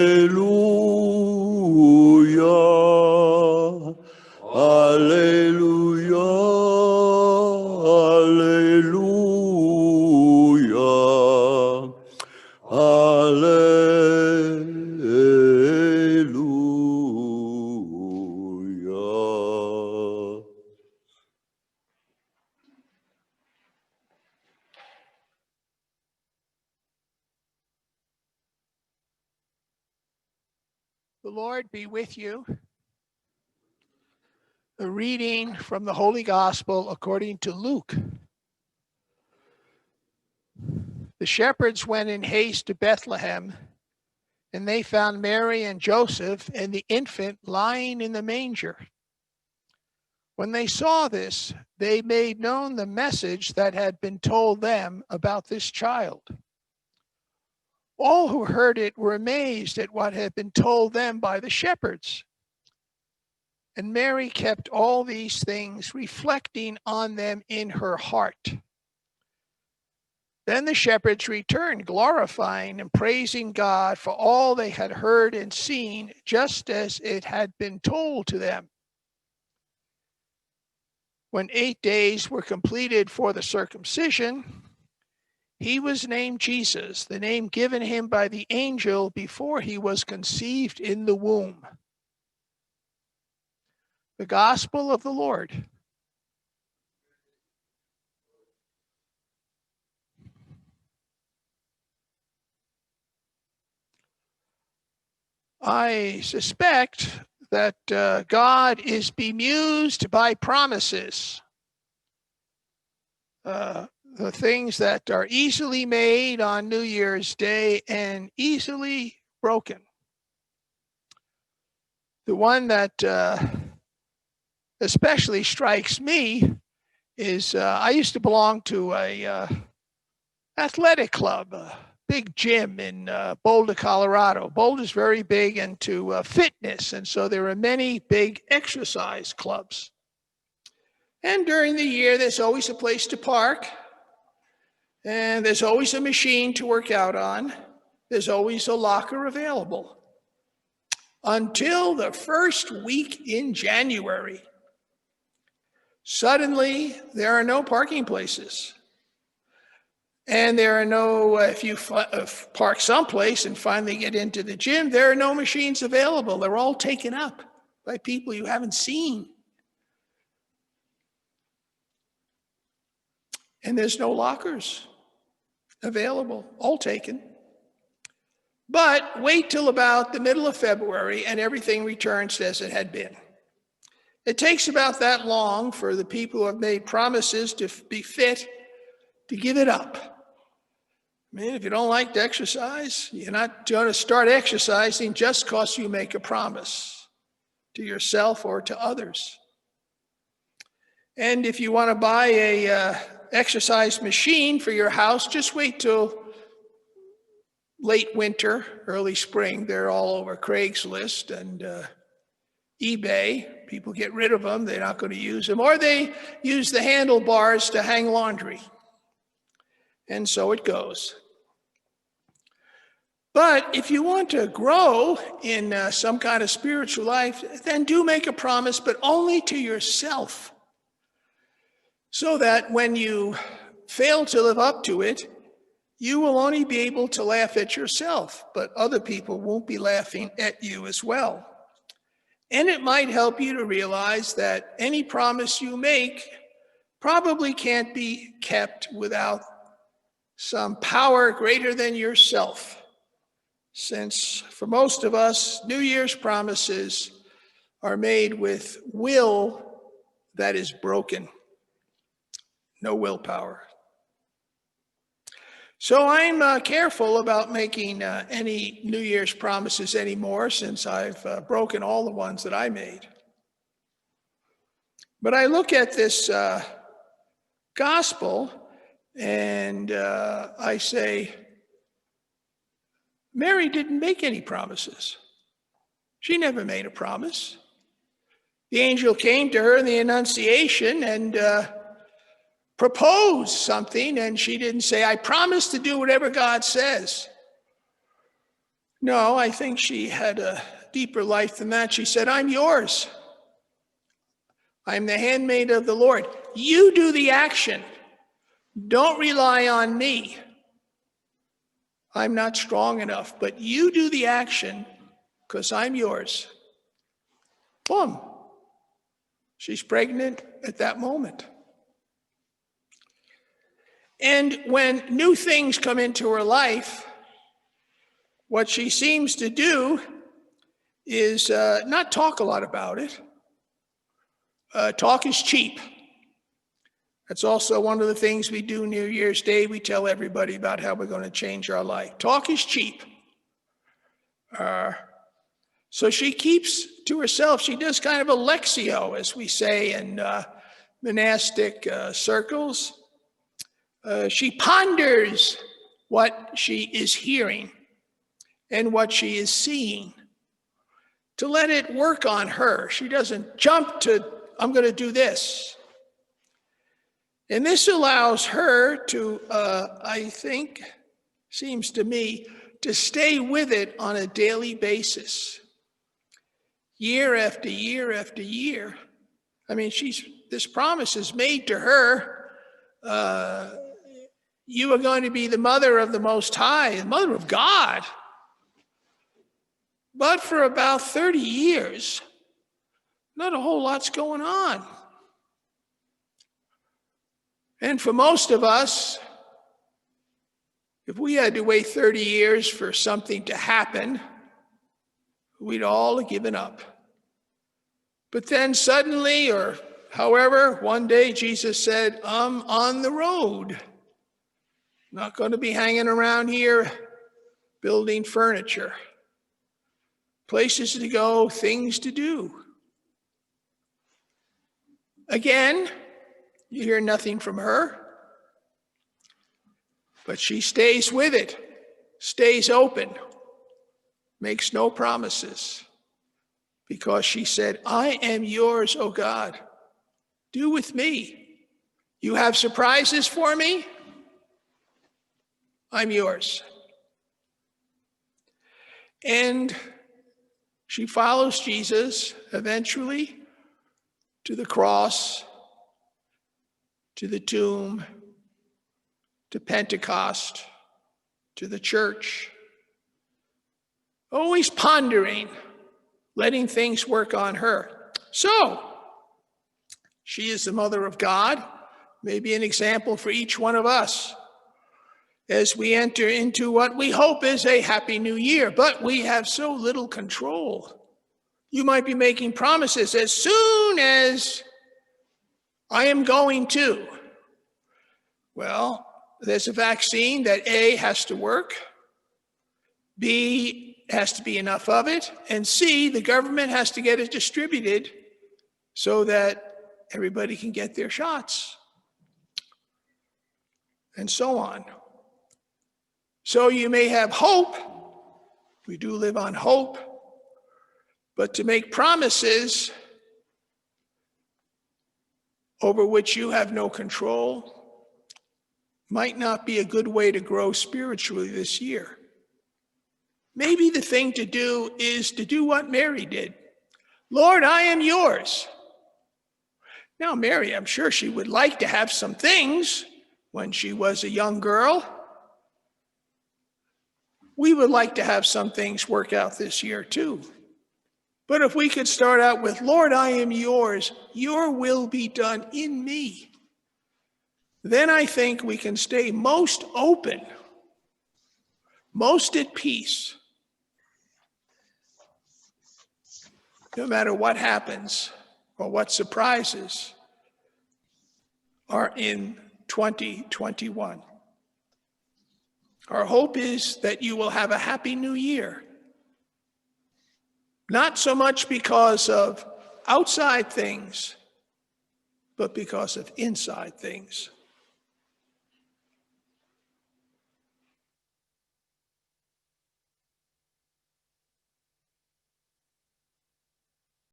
Hallelujah, hallelujah, hallelujah, hallelujah. The Lord be with you. A reading from the Holy Gospel according to Luke. The shepherds went in haste to Bethlehem, and they found Mary and Joseph and the infant lying in the manger. When they saw this, they made known the message that had been told them about this child. All who heard it were amazed at what had been told them by the shepherds. And Mary kept all these things, reflecting on them in her heart. Then the shepherds returned, glorifying and praising God for all they had heard and seen, just as it had been told to them. When 8 days were completed for the circumcision, he was named Jesus, the name given him by the angel before he was conceived in the womb. The Gospel of the Lord. I suspect that God is bemused by promises. The things that are easily made on New Year's Day and easily broken. The one that especially strikes me is I used to belong to a athletic club, a big gym in Boulder, Colorado. Boulder's very big into fitness, and so there are many big exercise clubs. And during the year, there's always a place to park, and there's always a machine to work out on. There's always a locker available. Until the first week in January. Suddenly, there are no parking places. And there are no, if you park someplace and finally get into the gym, there are no machines available. They're all taken up by people you haven't seen. And there's no lockers available, all taken. But wait till about the middle of February and everything returns as it had been. It takes about that long for the people who have made promises to be fit to give it up. I mean, if you don't like to exercise, you're not going to start exercising just because you make a promise to yourself or to others. And if you want to buy a exercise machine for your house, just wait till late winter, early spring. They're all over Craigslist and eBay. People get rid of them. They're not going to use them. Or they use the handlebars to hang laundry. And so it goes. But if you want to grow in some kind of spiritual life, then do make a promise, but only to yourself. So that when you fail to live up to it, you will only be able to laugh at yourself, but other people won't be laughing at you as well. And it might help you to realize that any promise you make probably can't be kept without some power greater than yourself. Since for most of us, New Year's promises are made with will that is broken. No willpower. So I'm careful about making any New Year's promises anymore since I've broken all the ones that I made. But I look at this gospel and I say, Mary didn't make any promises. She never made a promise. The angel came to her in the Annunciation and proposed something, and she didn't say, I promise to do whatever God says. No, I think she had a deeper life than that. She said, I'm yours. I'm the handmaid of the Lord. You do the action. Don't rely on me. I'm not strong enough, but you do the action because I'm yours. Boom. She's pregnant at that moment. And when new things come into her life, what she seems to do is not talk a lot about it. Talk is cheap. That's also one of the things we do New Year's Day. We tell everybody about how we're going to change our life. Talk is cheap. So she keeps to herself. She does kind of a lectio, as we say in monastic circles. She ponders what she is hearing and what she is seeing to let it work on her. She doesn't jump to, I'm going to do this. And this allows her to, I think, seems to me, to stay with it on a daily basis. Year after year after year. I mean, this promise is made to her. You are going to be the mother of the Most High, the mother of God. But for about 30 years, not a whole lot's going on. And for most of us, if we had to wait 30 years for something to happen, we'd all have given up. But then suddenly, or however, one day Jesus said, I'm on the road. Not going to be hanging around here building furniture. Places to go, things to do. Again, you hear nothing from her, but she stays with it, stays open, makes no promises, because she said, I am yours, O God. Do with me. You have surprises for me? I'm yours. And she follows Jesus eventually to the cross, to the tomb, to Pentecost, to the church. Always pondering, letting things work on her. So, she is the mother of God, maybe an example for each one of us as we enter into what we hope is a happy new year, but we have so little control. You might be making promises as soon as I am going to. Well, there's a vaccine that A, has to work, B, has to be enough of it, and C, the government has to get it distributed so that everybody can get their shots, and so on. So you may have hope. We do live on hope. But to make promises over which you have no control might not be a good way to grow spiritually this year. Maybe the thing to do is to do what Mary did. Lord, I am yours. Now, Mary, I'm sure she would like to have some things when she was a young girl. We would like to have some things work out this year too. But if we could start out with, Lord, I am yours, your will be done in me, then I think we can stay most open, most at peace, no matter what happens or what surprises are in 2021. Our hope is that you will have a happy new year. Not so much because of outside things, but because of inside things.